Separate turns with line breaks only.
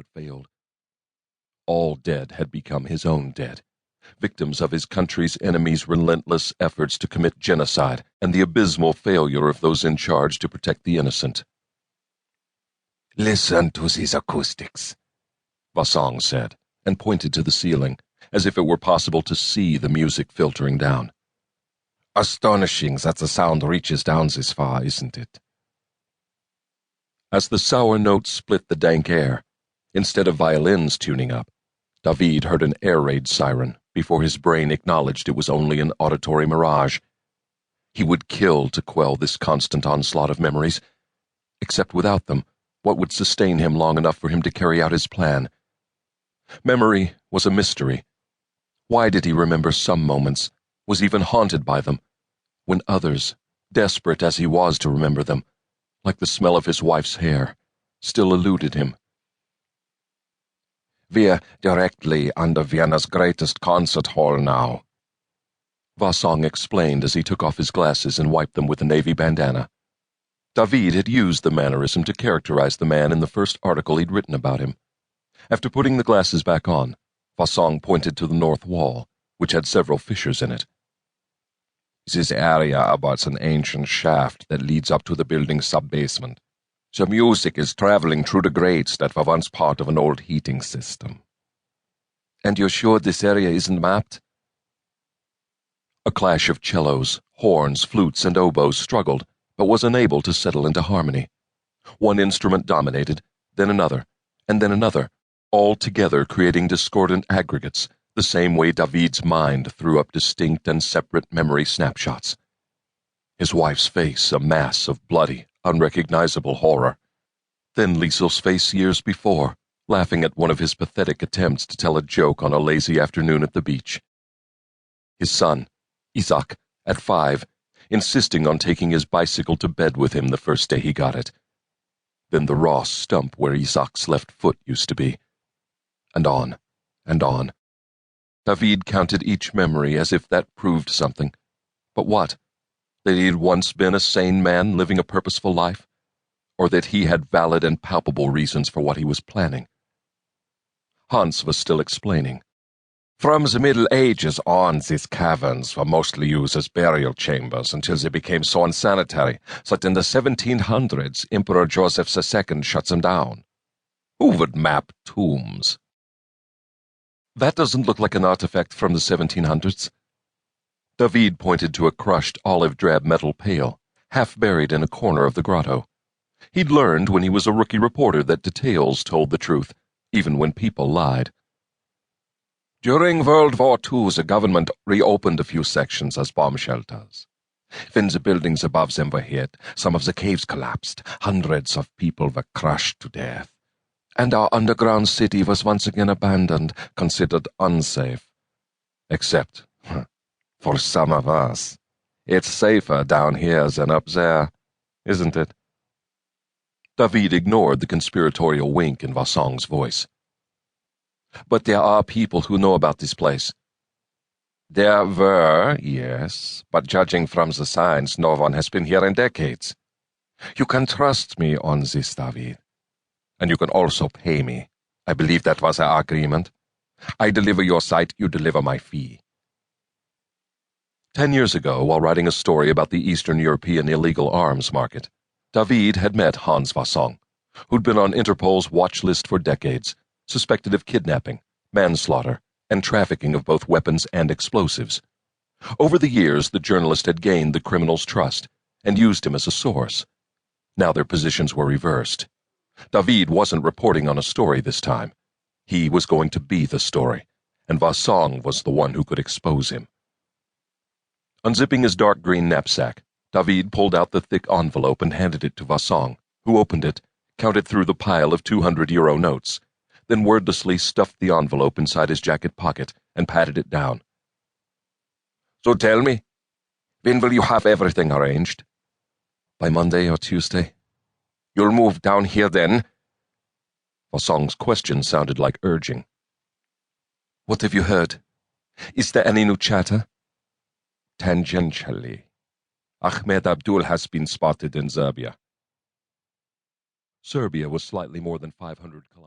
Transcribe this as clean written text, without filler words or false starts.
but failed. All dead had become his own dead, victims of his country's enemies' relentless efforts to commit genocide and the abysmal failure of those in charge to protect the innocent.
"Listen to these acoustics,"
Vasong said, and pointed to the ceiling, as if it were possible to see the music filtering down.
"Astonishing that the sound reaches down this far, isn't it?"
As the sour notes split the dank air, instead of violins tuning up, David heard an air raid siren before his brain acknowledged it was only an auditory mirage. He would kill to quell this constant onslaught of memories. Except without them, what would sustain him long enough for him to carry out his plan? Memory was a mystery. Why did he remember some moments, was even haunted by them, when others, desperate as he was to remember them, like the smell of his wife's hair, still eluded him?
"We're directly under Vienna's greatest concert hall now,"
Vasong explained as he took off his glasses and wiped them with a navy bandana. David had used the mannerism to characterize the man in the first article he'd written about him. After putting the glasses back on, Vasong pointed to the north wall, which had several fissures in it.
"This area abuts an ancient shaft that leads up to the building's sub-basement. The music is traveling through the grates that were once part of an old heating system."
"And you're sure this area isn't mapped?" A clash of cellos, horns, flutes, and oboes struggled, but was unable to settle into harmony. One instrument dominated, then another, and then another, all together creating discordant aggregates, the same way David's mind threw up distinct and separate memory snapshots. His wife's face, a mass of bloody, unrecognizable horror. Then Liesel's face years before, laughing at one of his pathetic attempts to tell a joke on a lazy afternoon at the beach. His son, Isaac, at 5, insisting on taking his bicycle to bed with him the first day he got it. Then the raw stump where Isaac's left foot used to be. And on, and on. David counted each memory as if that proved something. But what? That he had once been a sane man living a purposeful life? Or that he had valid and palpable reasons for what he was planning? Hans was still explaining.
"From the Middle Ages on, these caverns were mostly used as burial chambers until they became so unsanitary that in the 1700s Emperor Joseph II shut them down. Who would map tombs?"
"That doesn't look like an artifact from the 1700s. David pointed to a crushed olive-drab metal pail, half buried in a corner of the grotto. He'd learned when he was a rookie reporter that details told the truth, even when people lied.
"During World War II, the government reopened a few sections as bomb shelters. When the buildings above them were hit, some of the caves collapsed. Hundreds of people were crushed to death. And our underground city was once again abandoned, considered unsafe. Except, for some of us, it's safer down here than up there, isn't it?"
David ignored the conspiratorial wink in Vasong's voice.
"But there are people who know about this place." "There were, yes, but judging from the signs, no one has been here in decades. You can trust me on this, David. And you can also pay me. I believe that was our agreement. I deliver your site, you deliver my fee."
10 years ago, while writing a story about the Eastern European illegal arms market, David had met Hans Vasong, who'd been on Interpol's watch list for decades, suspected of kidnapping, manslaughter, and trafficking of both weapons and explosives. Over the years, the journalist had gained the criminal's trust and used him as a source. Now their positions were reversed. David wasn't reporting on a story this time. He was going to be the story, and Vasong was the one who could expose him. Unzipping his dark green knapsack, David pulled out the thick envelope and handed it to Vasong, who opened it, counted through the pile of 200-euro notes, then wordlessly stuffed the envelope inside his jacket pocket and patted it down.
"So tell me, when will you have everything arranged?"
"By Monday or Tuesday."
"You'll move down here then?"
Vasong's question sounded like urging. "What have you heard? Is there any new chatter?"
"Tangentially. Ahmed Abdul has been spotted in Serbia."
Serbia was slightly more than 500 kilometers.